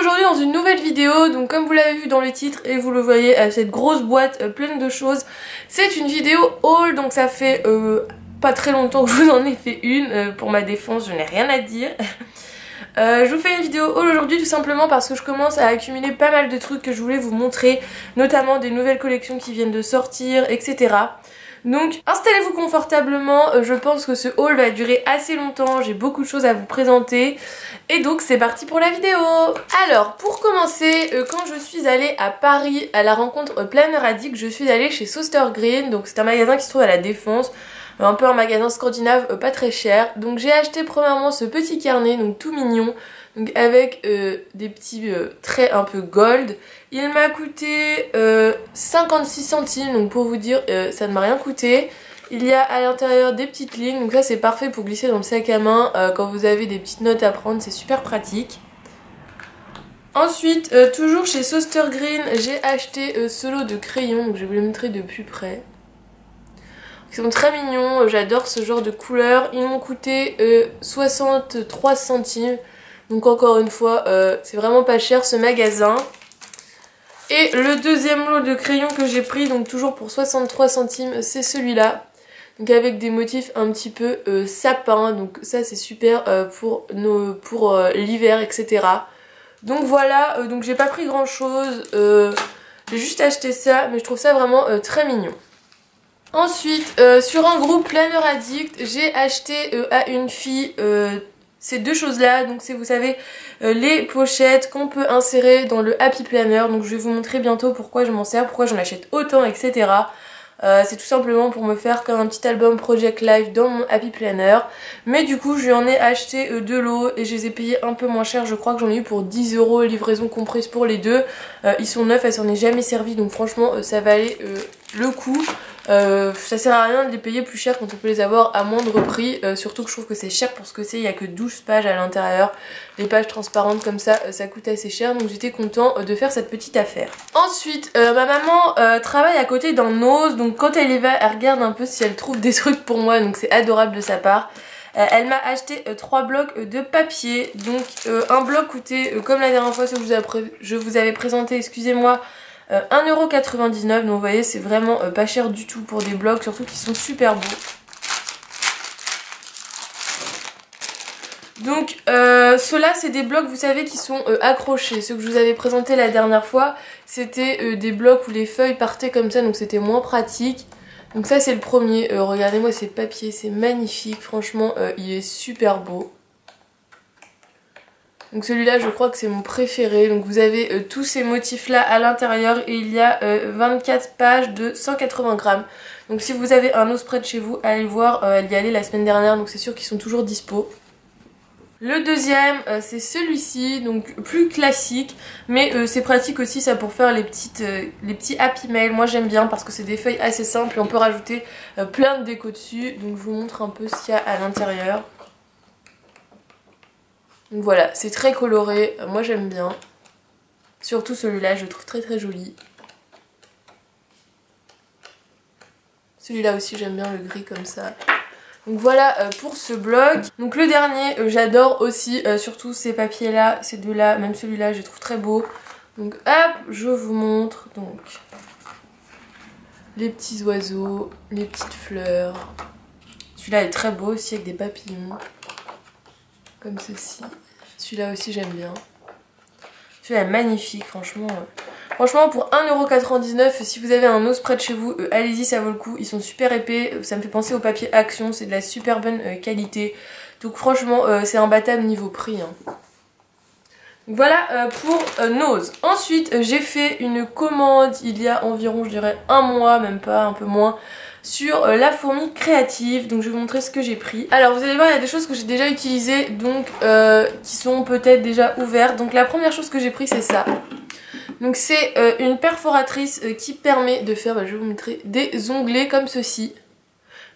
aujourd'hui dans une nouvelle vidéo. Donc comme vous l'avez vu dans le titre et vous le voyez, cette grosse boîte pleine de choses, c'est une vidéo haul. Donc ça fait pas très longtemps que je vous en ai fait une. Pour ma défense, je n'ai rien à dire. Je vous fais une vidéo haul aujourd'hui tout simplement parce que je commence à accumuler pas mal de trucs que je voulais vous montrer, notamment des nouvelles collections qui viennent de sortir, etc. Donc installez-vous confortablement, je pense que ce haul va durer assez longtemps, j'ai beaucoup de choses à vous présenter et donc c'est parti pour la vidéo. Alors pour commencer, quand je suis allée à Paris à la rencontre Planner Addict, je suis allée chez Soester Green, donc c'est un magasin qui se trouve à la Défense, un peu un magasin scandinave pas très cher. Donc j'ai acheté premièrement ce petit carnet, donc tout mignon, donc avec des petits traits un peu gold. Il m'a coûté 56 centimes, donc pour vous dire ça ne m'a rien coûté. Il y a à l'intérieur des petites lignes, donc ça c'est parfait pour glisser dans le sac à main quand vous avez des petites notes à prendre, c'est super pratique. Ensuite, toujours chez Soester Green, j'ai acheté ce lot de crayons, donc je vais vous les montrer de plus près. Ils sont très mignons, j'adore ce genre de couleurs. Ils m'ont coûté 63 centimes. Donc encore une fois, c'est vraiment pas cher ce magasin. Et le deuxième lot de crayons que j'ai pris, donc toujours pour 63 centimes, c'est celui-là. Donc avec des motifs un petit peu sapin. Donc ça c'est super pour l'hiver, etc. Donc voilà, donc j'ai pas pris grand chose. J'ai juste acheté ça, mais je trouve ça vraiment très mignon. Ensuite, sur un groupe Planner Addict, j'ai acheté à une fille ces deux choses-là. Donc c'est, vous savez, les pochettes qu'on peut insérer dans le Happy Planner. Donc je vais vous montrer bientôt pourquoi je m'en sers, pourquoi j'en achète autant, etc. C'est tout simplement pour me faire comme un petit album Project Life dans mon Happy Planner. Mais du coup, je lui en ai acheté deux lots et je les ai payés un peu moins cher. Je crois que j'en ai eu pour 10 €, livraison comprise pour les deux. Ils sont neufs, elle s'en est jamais servie, donc franchement, ça valait le coup. Ça sert à rien de les payer plus cher quand on peut les avoir à moindre prix, surtout que je trouve que c'est cher pour ce que c'est, il n'y a que 12 pages à l'intérieur, les pages transparentes comme ça, ça coûte assez cher, donc j'étais content de faire cette petite affaire. Ensuite, ma maman travaille à côté d'un Nose, donc quand elle y va, elle regarde un peu si elle trouve des trucs pour moi, donc c'est adorable de sa part. Elle m'a acheté 3 blocs de papier, donc un bloc coûtait, comme la dernière fois que je vous avais présenté, excusez-moi, 1,99 €, donc vous voyez c'est vraiment pas cher du tout pour des blocs, surtout qu'ils sont super beaux. Donc ceux-là c'est des blocs, vous savez, qui sont accrochés. Ceux que je vous avais présenté la dernière fois, c'était des blocs où les feuilles partaient comme ça, donc c'était moins pratique. Donc ça c'est le premier, regardez-moi ces papiers, c'est magnifique, franchement il est super beau. Donc celui-là je crois que c'est mon préféré. Donc vous avez tous ces motifs là à l'intérieur et il y a 24 pages de 180 grammes. Donc si vous avez un Nose près de chez vous, allez voir, elle y allait la semaine dernière, donc c'est sûr qu'ils sont toujours dispo. Le deuxième c'est celui-ci, donc plus classique, mais c'est pratique aussi ça pour faire les petits happy mail. Moi j'aime bien parce que c'est des feuilles assez simples et on peut rajouter plein de déco dessus. Donc je vous montre un peu ce qu'il y a à l'intérieur. Donc voilà, c'est très coloré, moi j'aime bien. Surtout celui-là, je le trouve très très joli. Celui-là aussi j'aime bien, le gris comme ça. Donc voilà pour ce bloc. Donc le dernier, j'adore aussi, surtout ces papiers-là, ces deux-là, même celui-là, je les trouve très beau. Donc hop, je vous montre. Donc les petits oiseaux, les petites fleurs. Celui-là est très beau aussi avec des papillons. Comme ceci. Celui-là aussi j'aime bien. Celui-là est magnifique, franchement. Franchement pour 1,99 €, si vous avez un Nose près de chez vous, allez-y, ça vaut le coup. Ils sont super épais, ça me fait penser au papier Action, c'est de la super bonne qualité. Donc franchement c'est imbattable niveau prix. Hein. Voilà pour Nose. Ensuite j'ai fait une commande il y a environ, je dirais, un mois, même pas, un peu moins, sur la fourmi créative. Donc je vais vous montrer ce que j'ai pris. Alors vous allez voir, il y a des choses que j'ai déjà utilisées, donc qui sont peut-être déjà ouvertes. Donc la première chose que j'ai pris c'est ça. Donc c'est une perforatrice qui permet de faire, je vais vous montrer, des onglets comme ceci.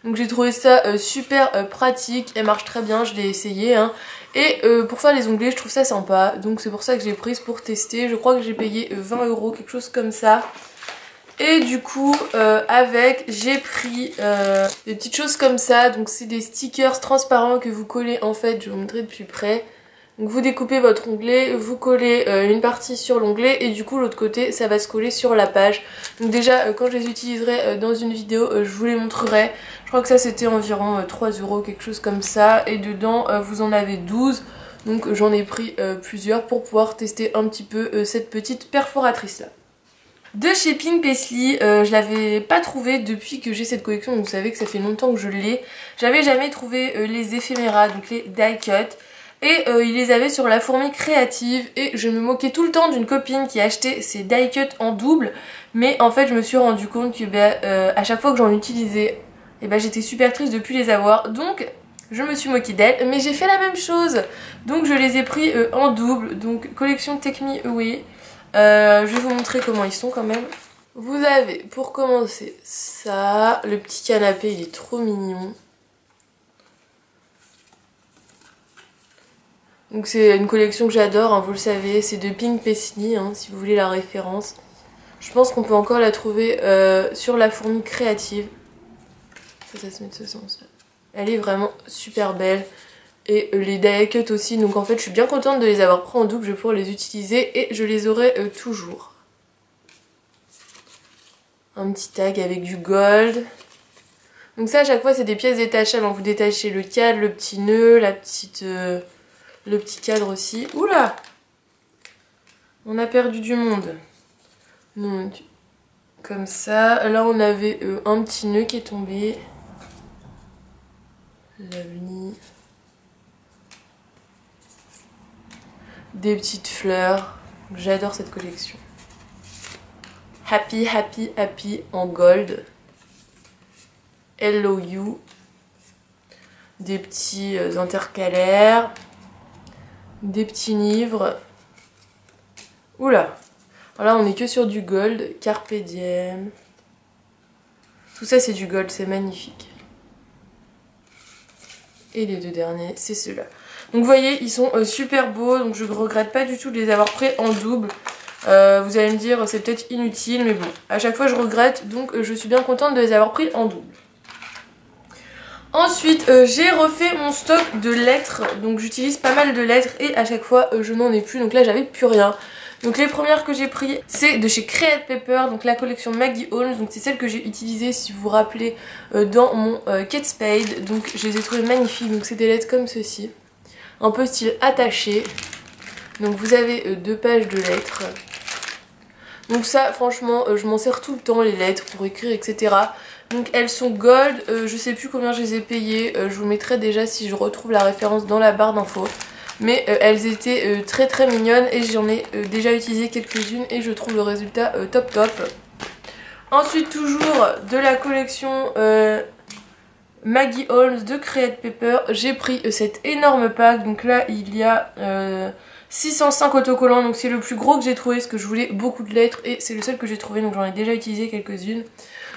Donc j'ai trouvé ça super pratique, elle marche très bien, je l'ai essayé. Hein. Et pour faire les onglets je trouve ça sympa, donc c'est pour ça que je l'ai prise pour tester. Je crois que j'ai payé 20 €, quelque chose comme ça. Et du coup avec j'ai pris des petites choses comme ça. Donc c'est des stickers transparents que vous collez en fait, je vais vous montrer de plus près. Donc vous découpez votre onglet, vous collez une partie sur l'onglet et du coup l'autre côté ça va se coller sur la page. Donc déjà quand je les utiliserai dans une vidéo je vous les montrerai. Je crois que ça c'était environ 3 €, quelque chose comme ça. Et dedans vous en avez 12. Donc j'en ai pris plusieurs pour pouvoir tester un petit peu cette petite perforatrice là. De chez Pink Paisley, je l'avais pas trouvé depuis que j'ai cette collection, donc vous savez que ça fait longtemps que je l'ai. J'avais jamais trouvé les éphéméras, donc les die cut. Et ils les avaient sur la fourmi créative et je me moquais tout le temps d'une copine qui achetait ces die cut en double. Mais en fait je me suis rendu compte que à chaque fois que j'en utilisais, j'étais super triste de plus les avoir. Donc je me suis moquée d'elle, mais j'ai fait la même chose. Donc je les ai pris en double, donc collection Take Me Away. Je vais vous montrer comment ils sont quand même. Vous avez pour commencer ça, le petit canapé il est trop mignon. Donc c'est une collection que j'adore, hein, vous le savez, c'est de Pink Paisley, hein, si vous voulez la référence. Je pense qu'on peut encore la trouver sur la fourmi créative. Ça se met de ce sens là. Elle est vraiment super belle. Et les die cut aussi, donc en fait je suis bien contente de les avoir pris en double, je vais pouvoir les utiliser et je les aurai toujours. Un petit tag avec du gold. Donc ça à chaque fois c'est des pièces détachables, vous détachez le cadre, le petit nœud, la petite... le petit cadre aussi. Oula! On a perdu du monde. Donc, comme ça. Là, on avait un petit nœud qui est tombé. L'avenir. Des petites fleurs. J'adore cette collection. Happy, happy, happy en gold. Hello you. Des petits intercalaires. Des petits livres. Oula. Là on est que sur du gold. Carpe diem. Tout ça c'est du gold, c'est magnifique. Et les deux derniers c'est ceux-là. Donc vous voyez ils sont super beaux. Donc je regrette pas du tout de les avoir pris en double. Vous allez me dire c'est peut-être inutile. Mais bon à chaque fois je regrette. Donc je suis bien contente de les avoir pris en double. Ensuite, j'ai refait mon stock de lettres, donc j'utilise pas mal de lettres et à chaque fois je n'en ai plus, donc là j'avais plus rien. Donc les premières que j'ai pris c'est de chez Create Paper, donc la collection Maggie Holmes, donc c'est celle que j'ai utilisée si vous vous rappelez dans mon Kate Spade, donc je les ai trouvées magnifiques, donc c'est des lettres comme ceci, un peu style attaché. Donc vous avez 2 pages de lettres. Donc ça franchement je m'en sers tout le temps les lettres pour écrire etc. Donc elles sont gold, je sais plus combien je les ai payées, je vous mettrai déjà si je retrouve la référence dans la barre d'infos. Mais elles étaient très très mignonnes et j'en ai déjà utilisé quelques-unes et je trouve le résultat top top. Ensuite toujours de la collection Maggie Holmes de Create Paper, j'ai pris cet énorme pack. Donc là il y a 605 autocollants, donc c'est le plus gros que j'ai trouvé parce que je voulais beaucoup de lettres et c'est le seul que j'ai trouvé, donc j'en ai déjà utilisé quelques-unes.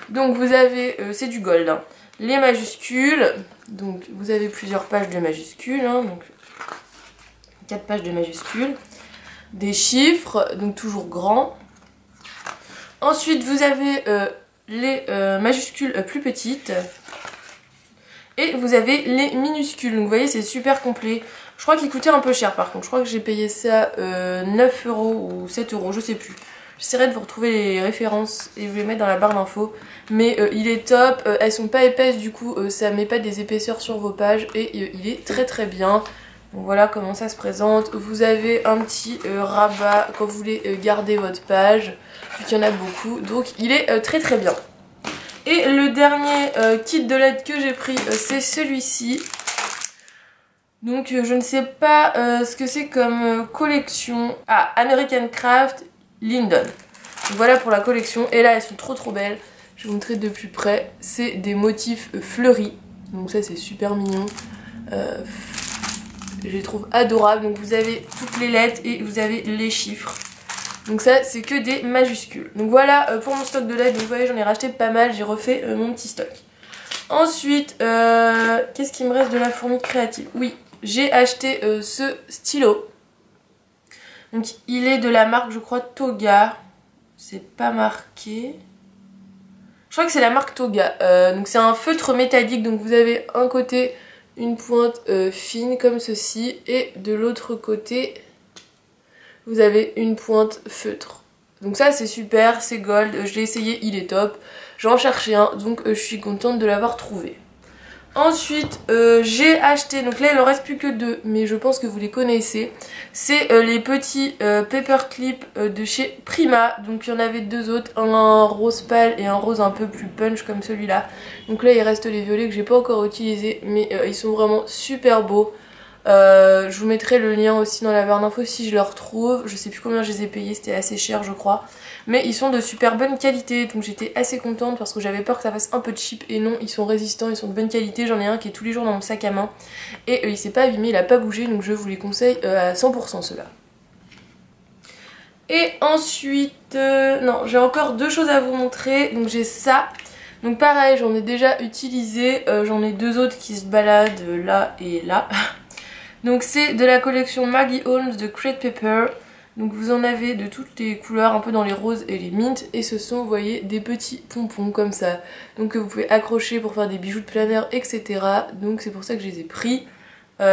Donc vous avez, c'est du gold, hein, les majuscules, donc vous avez plusieurs pages de majuscules, hein, donc 4 pages de majuscules, des chiffres, donc toujours grands. Ensuite vous avez les majuscules plus petites et vous avez les minuscules, donc vous voyez c'est super complet. Je crois qu'il coûtait un peu cher par contre, je crois que j'ai payé ça 9 € ou 7 €, je sais plus. J'essaierai de vous retrouver les références et vous les mettre dans la barre d'infos. Mais il est top, elles sont pas épaisses du coup, ça met pas des épaisseurs sur vos pages et il est très très bien. Donc voilà comment ça se présente. Vous avez un petit rabat quand vous voulez garder votre page, vu qu'il y en a beaucoup. Donc il est très très bien. Et le dernier kit de lettres que j'ai pris, c'est celui-ci. Donc je ne sais pas ce que c'est comme collection. Ah, American Craft Linden. Donc voilà pour la collection. Et là elles sont trop trop belles. Je vais vous montrer de plus près. C'est des motifs fleuris. Donc ça c'est super mignon. Je les trouve adorables. Donc vous avez toutes les lettres et vous avez les chiffres. Donc ça c'est que des majuscules. Donc voilà pour mon stock de lettres. Donc vous voyez j'en ai racheté pas mal. J'ai refait mon petit stock. Ensuite qu'est-ce qu'il me reste de la fourmi créative? Oui, j'ai acheté ce stylo. Donc il est de la marque je crois Toga. C'est pas marqué. Je crois que c'est la marque Toga. Donc c'est un feutre métallique. Donc vous avez un côté une pointe fine comme ceci. Et de l'autre côté, vous avez une pointe feutre. Donc ça c'est super, c'est gold, je l'ai essayé, il est top. J'en cherchais un, donc je suis contente de l'avoir trouvé. Ensuite, j'ai acheté, donc là il en reste plus que 2, mais je pense que vous les connaissez. C'est les petits paperclips de chez Prima. Donc il y en avait 2 autres, un rose pâle et un rose un peu plus punch comme celui-là. Donc là il reste les violets que j'ai pas encore utilisés, mais ils sont vraiment super beaux. Je vous mettrai le lien aussi dans la barre d'infos si je le retrouve. Je sais plus combien je les ai payés, c'était assez cher je crois. Mais ils sont de super bonne qualité, donc j'étais assez contente parce que j'avais peur que ça fasse un peu cheap. Et non, ils sont résistants, ils sont de bonne qualité. J'en ai un qui est tous les jours dans mon sac à main. Et il s'est pas abîmé, il a pas bougé, donc je vous les conseille à 100% ceux-là. Et ensuite, non, j'ai encore 2 choses à vous montrer. Donc j'ai ça. Donc pareil, j'en ai déjà utilisé. J'en ai 2 autres qui se baladent là et là. Donc c'est de la collection Maggie Holmes de Crate Paper. Donc vous en avez de toutes les couleurs, un peu dans les roses et les mints. Et ce sont, vous voyez, des petits pompons comme ça. Donc que vous pouvez accrocher pour faire des bijoux de plein air, etc. Donc c'est pour ça que je les ai pris. Hop,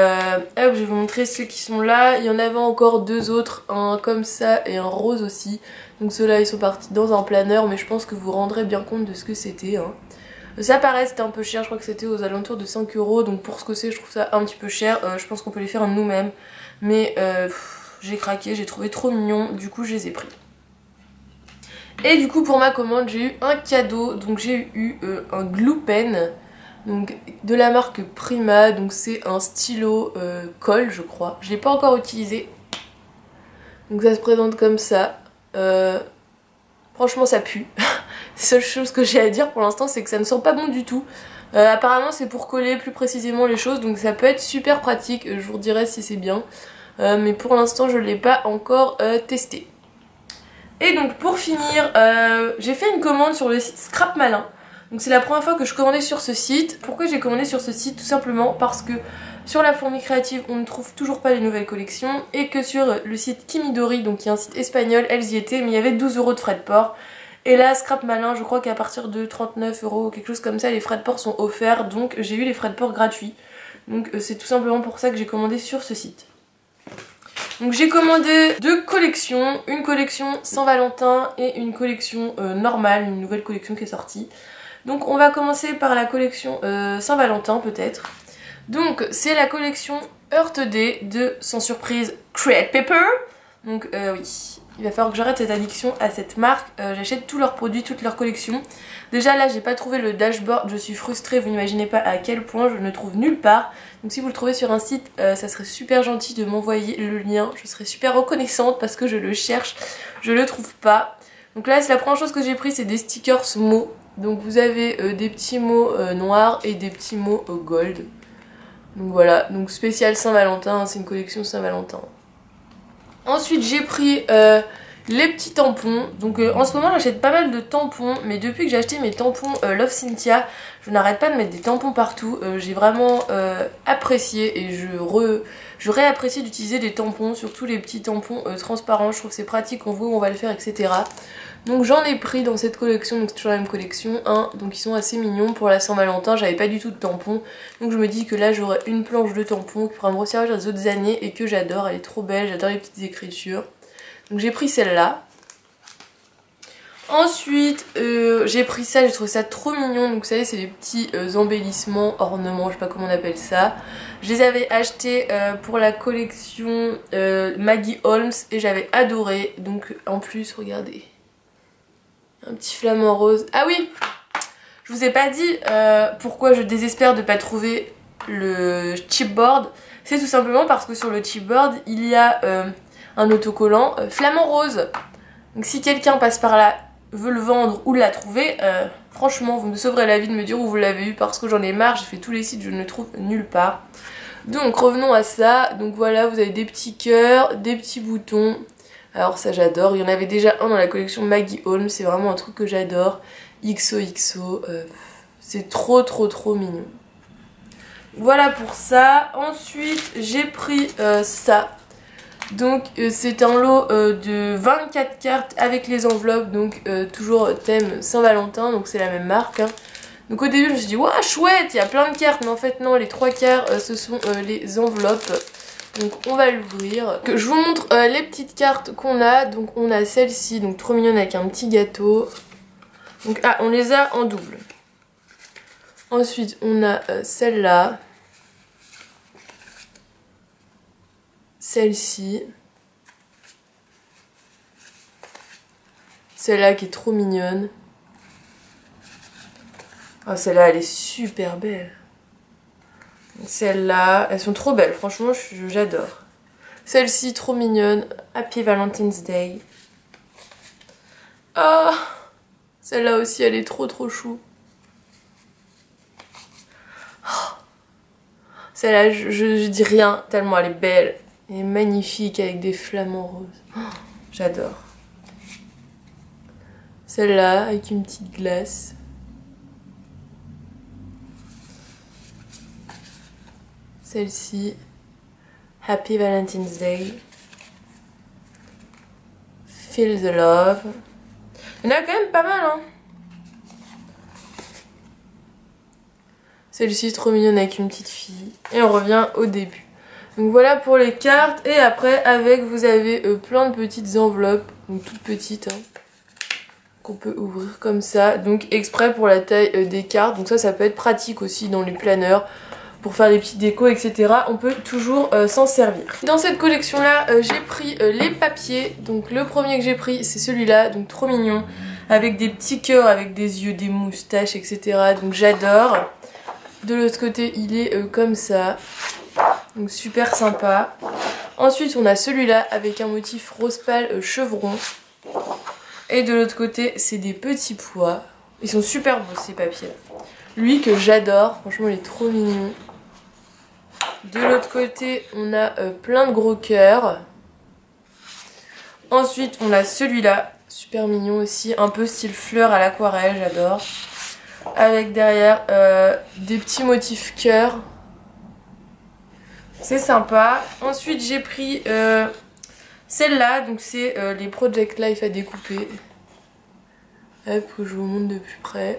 je vais vous montrer ceux qui sont là. Il y en avait encore 2 autres, un comme ça et un rose aussi. Donc ceux-là ils sont partis dans un planeur, mais je pense que vous vous rendrez bien compte de ce que c'était. Ça pareil, c'était un peu cher, je crois que c'était aux alentours de 5 €. Donc pour ce que c'est, je trouve ça un petit peu cher. Je pense qu'on peut les faire nous-mêmes. Mais j'ai craqué, j'ai trouvé trop mignon, du coup je les ai pris. Et du coup pour ma commande j'ai eu un cadeau, donc j'ai eu un glue pen, donc de la marque Prima, donc c'est un stylo colle je crois, je l'ai pas encore utilisé. Donc ça se présente comme ça, franchement ça pue, la seule chose que j'ai à dire pour l'instant c'est que ça ne sent pas bon du tout. Apparemment c'est pour coller plus précisément les choses, donc ça peut être super pratique, je vous dirai si c'est bien. Mais pour l'instant je ne l'ai pas encore testé. Et donc pour finir, j'ai fait une commande sur le site Scrap Malin. Donc c'est la première fois que je commandais sur ce site. Pourquoi j'ai commandé sur ce site? Tout simplement parce que sur la fourmi créative on ne trouve toujours pas les nouvelles collections. Et que sur le site Kimidori, donc qui est un site espagnol, elles y étaient, mais il y avait 12 € de frais de port. Et là Scrap Malin, je crois qu'à partir de 39 € ou quelque chose comme ça, les frais de port sont offerts. Donc j'ai eu les frais de port gratuits. Donc c'est tout simplement pour ça que j'ai commandé sur ce site. Donc j'ai commandé 2 collections, une collection Saint-Valentin et une collection normale, une nouvelle collection qui est sortie. Donc on va commencer par la collection Saint-Valentin peut-être. Donc c'est la collection Earth Day de, sans surprise, Crate Paper. Donc oui, il va falloir que j'arrête cette addiction à cette marque. J'achète tous leurs produits, toutes leurs collections. Déjà là j'ai pas trouvé le dashboard, je suis frustrée, vous n'imaginez pas à quel point je ne le trouve nulle part. Donc si vous le trouvez sur un site, ça serait super gentil de m'envoyer le lien. Je serais super reconnaissante parce que je le cherche, je le trouve pas. Donc là c'est la première chose que j'ai pris, c'est des stickers mots. Donc vous avez des petits mots noirs et des petits mots gold. Donc voilà, donc spécial Saint-Valentin, c'est une collection Saint-Valentin. Ensuite j'ai pris les petits tampons. Donc en ce moment j'achète pas mal de tampons, mais depuis que j'ai acheté mes tampons Love Cynthia, je n'arrête pas de mettre des tampons partout. J'ai vraiment apprécié et je réapprécie d'utiliser des tampons, surtout les petits tampons transparents. Je trouve que c'est pratique, on voit où on va le faire, etc. Donc j'en ai pris dans cette collection, donc c'est toujours la même collection, donc ils sont assez mignons. Pour la Saint-Valentin j'avais pas du tout de tampons, donc je me dis que là j'aurai une planche de tampons qui pourra me resservir les autres années et que j'adore, elle est trop belle, j'adore les petites écritures. Donc j'ai pris celle-là. Ensuite j'ai pris ça, j'ai trouvé ça trop mignon. Donc vous savez c'est les petits embellissements, ornements, je sais pas comment on appelle ça. Je les avais achetés pour la collection Maggie Holmes et j'avais adoré. Donc en plus regardez, un petit flamant rose. Ah oui, je vous ai pas dit pourquoi je désespère de pas trouver le chipboard. C'est tout simplement parce que sur le chipboard il y a un autocollant flamant rose. Donc si quelqu'un passe par là, veut le vendre ou l'a trouvé, franchement vous me sauverez la vie de me dire où vous l'avez eu, parce que j'en ai marre, j'ai fait tous les sites, je ne le trouve nulle part. Donc revenons à ça. Donc voilà, vous avez des petits cœurs, des petits boutons. Alors ça j'adore, il y en avait déjà un dans la collection Maggie Holmes, c'est vraiment un truc que j'adore. XOXO, c'est trop mignon. Voilà pour ça. Ensuite j'ai pris ça. Donc c'est un lot de 24 cartes avec les enveloppes, donc toujours thème Saint-Valentin, donc c'est la même marque. Donc au début je me suis dit waouh chouette, il y a plein de cartes, mais en fait non, les 3/4 ce sont les enveloppes. Donc on va l'ouvrir. Je vous montre les petites cartes qu'on a. Donc on a celle-ci, donc trop mignonne avec un petit gâteau. Donc ah, on les a en double. Ensuite on a celle-là. Celle-ci. Celle-là qui est trop mignonne. Oh, celle-là elle est super belle. Celle-là, elles sont trop belles, franchement j'adore. Celle-ci trop mignonne, Happy Valentine's Day. Ah, celle-là aussi elle est trop chou. Oh. Celle-là je dis rien tellement elle est belle. Elle est magnifique avec des flamants roses. Oh, j'adore. Celle-là avec une petite glace. Celle-ci, Happy Valentine's Day. Feel the love. Il y en a quand même pas mal, hein. Celle-ci trop mignonne avec une petite fille. Et on revient au début. Donc voilà pour les cartes. Et après, avec, vous avez plein de petites enveloppes. Donc toutes petites, hein, qu'on peut ouvrir comme ça. Donc exprès pour la taille des cartes. Donc ça peut être pratique aussi dans les planeurs. Pour faire des petites décos, etc. On peut toujours s'en servir. Dans cette collection là, j'ai pris les papiers. Donc le premier que j'ai pris c'est celui-là, donc trop mignon. Avec des petits cœurs, avec des yeux, des moustaches, etc. Donc j'adore. De l'autre côté il est comme ça. Donc super sympa. Ensuite on a celui-là avec un motif rose pâle chevron. Et de l'autre côté c'est des petits pois. Ils sont super beaux ces papiers là. Lui que j'adore, franchement il est trop mignon. De l'autre côté, on a plein de gros cœurs. Ensuite, on a celui-là, super mignon aussi, un peu style fleur à l'aquarelle, j'adore. Avec derrière des petits motifs cœurs. C'est sympa. Ensuite, j'ai pris celle-là, donc c'est les Project Life à découper. Hop, que je vous montre de plus près.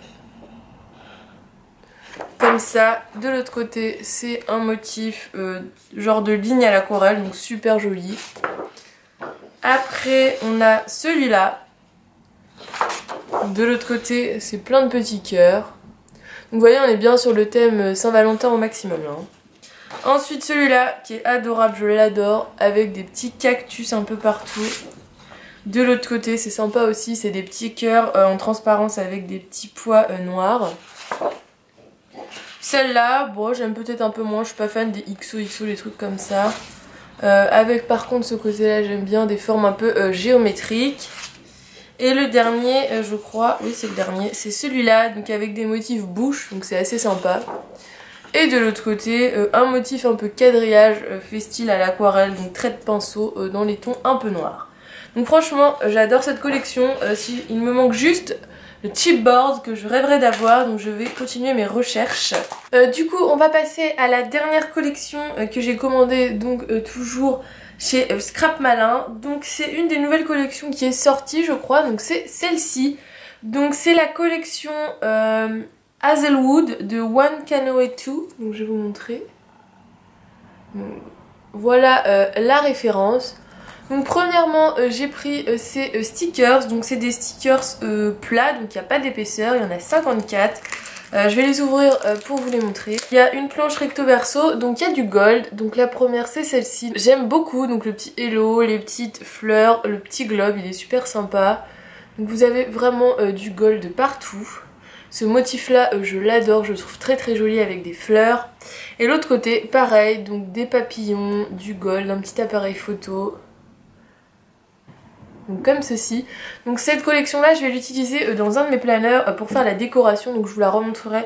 Comme ça, de l'autre côté c'est un motif genre de ligne à l'aquarelle, donc super joli. Après on a celui-là. De l'autre côté c'est plein de petits cœurs. Donc vous voyez on est bien sur le thème Saint-Valentin au maximum là, hein. Ensuite celui-là qui est adorable, je l'adore, avec des petits cactus un peu partout. De l'autre côté c'est sympa aussi, c'est des petits cœurs en transparence avec des petits pois noirs. Celle-là, bon, j'aime peut-être un peu moins, je suis pas fan des XOXO, les trucs comme ça. Avec par contre ce côté-là, j'aime bien des formes un peu géométriques. Et le dernier, je crois, oui c'est le dernier, c'est celui-là, donc avec des motifs bouche, donc c'est assez sympa. Et de l'autre côté, un motif un peu quadrillage, fait style à l'aquarelle, donc trait de pinceau dans les tons un peu noirs. Donc franchement, j'adore cette collection, il me manque juste le chipboard que je rêverais d'avoir, donc je vais continuer mes recherches. Du coup on va passer à la dernière collection que j'ai commandée, donc toujours chez Scrap Malin. Donc c'est une des nouvelles collections qui est sortie je crois, donc c'est celle-ci. Donc c'est la collection Hazelwood de One Canoe 2, donc je vais vous montrer. Donc, voilà la référence. Donc premièrement j'ai pris ces stickers, donc c'est des stickers plats, donc il n'y a pas d'épaisseur, il y en a 54. Je vais les ouvrir pour vous les montrer. Il y a une planche recto verso, donc il y a du gold, donc la première c'est celle-ci. J'aime beaucoup, donc le petit hello, les petites fleurs, le petit globe, il est super sympa. Donc vous avez vraiment du gold partout. Ce motif là je l'adore, je le trouve très joli avec des fleurs. Et l'autre côté pareil, donc des papillons, du gold, un petit appareil photo. Donc comme ceci. Donc cette collection là je vais l'utiliser dans un de mes planeurs pour faire la décoration, donc je vous la remontrerai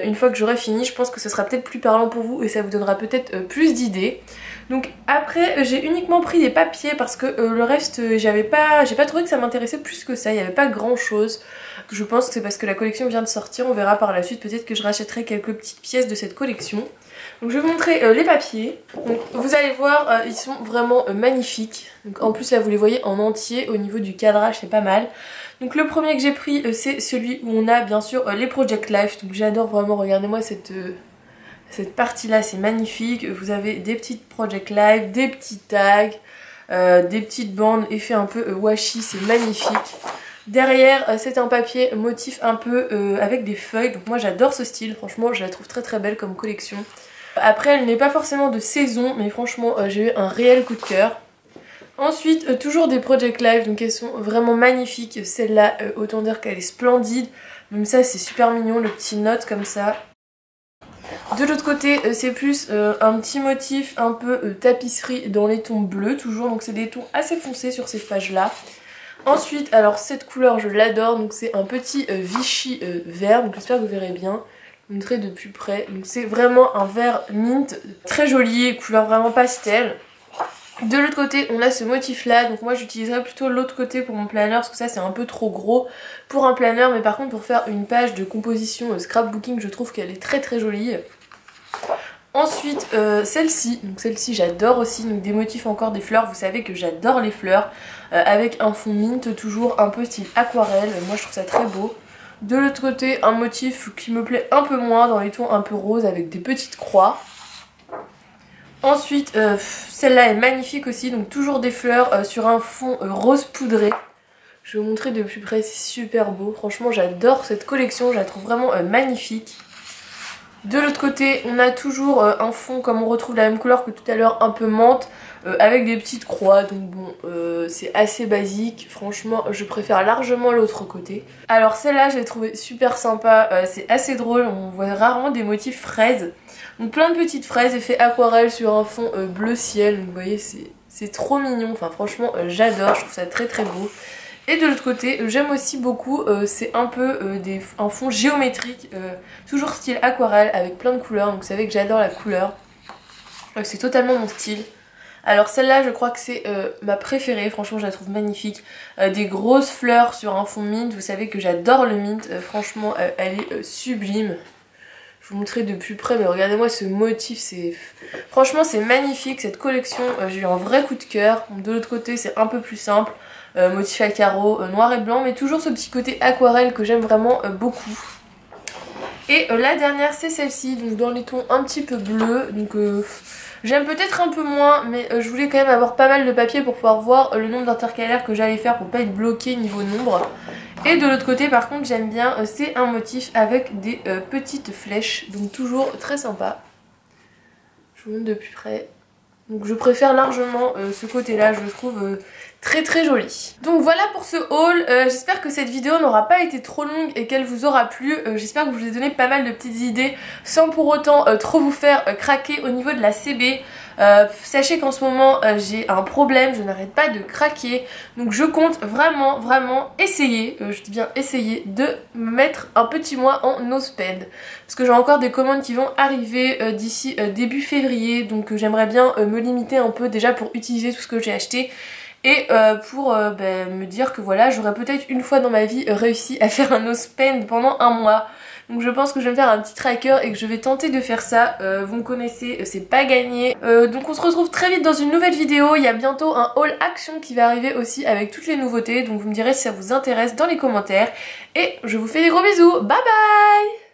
une fois que j'aurai fini. Je pense que ce sera peut-être plus parlant pour vous et ça vous donnera peut-être plus d'idées. Donc après j'ai uniquement pris des papiers parce que le reste j'ai pas trouvé que ça m'intéressait plus que ça, il n'y avait pas grand chose. Je pense que c'est parce que la collection vient de sortir, on verra par la suite, peut-être que je rachèterai quelques petites pièces de cette collection. Donc je vais vous montrer les papiers. Donc vous allez voir, ils sont vraiment magnifiques. Donc en plus là vous les voyez en entier, au niveau du cadrage c'est pas mal. Donc le premier que j'ai pris c'est celui où on a bien sûr les Project Life. Donc j'adore vraiment, regardez-moi cette partie là, c'est magnifique. Vous avez des petites Project Life, des petits tags, des petites bandes effet un peu washi, c'est magnifique. Derrière c'est un papier motif un peu avec des feuilles, donc moi j'adore ce style, franchement je la trouve très très belle comme collection. Après elle n'est pas forcément de saison, mais franchement j'ai eu un réel coup de cœur. Ensuite toujours des Project Life, donc elles sont vraiment magnifiques. Celle-là autant dire qu'elle est splendide, même ça c'est super mignon, le petit note comme ça. De l'autre côté c'est plus un petit motif un peu tapisserie dans les tons bleus toujours, donc c'est des tons assez foncés sur ces pages là. Ensuite, alors cette couleur je l'adore, donc c'est un petit Vichy vert, donc j'espère que vous verrez bien. Je vous montrerai de plus près. Donc c'est vraiment un vert mint, très joli, couleur vraiment pastel. De l'autre côté on a ce motif là, donc moi j'utiliserai plutôt l'autre côté pour mon planeur parce que ça c'est un peu trop gros pour un planeur, mais par contre pour faire une page de composition scrapbooking je trouve qu'elle est très très jolie. Ensuite celle-ci, donc celle-ci j'adore aussi, donc des motifs encore des fleurs, vous savez que j'adore les fleurs, avec un fond mint toujours un peu style aquarelle, moi je trouve ça très beau. De l'autre côté un motif qui me plaît un peu moins dans les tons un peu roses avec des petites croix. Ensuite celle-là est magnifique aussi, donc toujours des fleurs sur un fond rose poudré. Je vais vous montrer de plus près, c'est super beau, franchement j'adore cette collection, je la trouve vraiment magnifique. De l'autre côté on a toujours un fond comme on retrouve la même couleur que tout à l'heure, un peu menthe, avec des petites croix, donc bon c'est assez basique, franchement je préfère largement l'autre côté. Alors celle-là je l'ai trouvée super sympa, c'est assez drôle, on voit rarement des motifs fraises, donc plein de petites fraises effet aquarelle sur un fond bleu ciel, donc vous voyez c'est trop mignon, enfin franchement j'adore, je trouve ça très très beau. Et de l'autre côté, j'aime aussi beaucoup, c'est un peu un fond géométrique, toujours style aquarelle avec plein de couleurs, donc vous savez que j'adore la couleur, c'est totalement mon style. Alors celle-là je crois que c'est ma préférée, franchement je la trouve magnifique, des grosses fleurs sur un fond mint, vous savez que j'adore le mint, franchement elle est sublime. Je vous montrerai de plus près, mais regardez-moi ce motif, franchement c'est magnifique cette collection, j'ai eu un vrai coup de cœur. De l'autre côté c'est un peu plus simple, motif à carreaux, noir et blanc, mais toujours ce petit côté aquarelle que j'aime vraiment beaucoup. Et la dernière c'est celle-ci, donc dans les tons un petit peu bleus, donc j'aime peut-être un peu moins, mais je voulais quand même avoir pas mal de papier pour pouvoir voir le nombre d'intercalaires que j'allais faire pour pas être bloqué niveau nombre. Et de l'autre côté par contre j'aime bien, c'est un motif avec des petites flèches, donc toujours très sympa. Je vous montre de plus près. Donc je préfère largement ce côté là, je le trouve très très joli. Donc voilà pour ce haul, j'espère que cette vidéo n'aura pas été trop longue et qu'elle vous aura plu. J'espère que je vous ai donné pas mal de petites idées sans pour autant trop vous faire craquer au niveau de la CB. Sachez qu'en ce moment j'ai un problème, je n'arrête pas de craquer, donc je compte vraiment essayer, je dis bien essayer, de me mettre un petit mois en no spend, parce que j'ai encore des commandes qui vont arriver d'ici début février, donc j'aimerais bien me limiter un peu déjà pour utiliser tout ce que j'ai acheté. Et pour me dire que voilà, j'aurais peut-être une fois dans ma vie réussi à faire un no spend pendant un mois. Donc je pense que je vais me faire un petit tracker et que je vais tenter de faire ça. Vous me connaissez, c'est pas gagné. Donc on se retrouve très vite dans une nouvelle vidéo. Il y a bientôt un haul action qui va arriver aussi avec toutes les nouveautés. Donc vous me direz si ça vous intéresse dans les commentaires. Et je vous fais des gros bisous. Bye bye!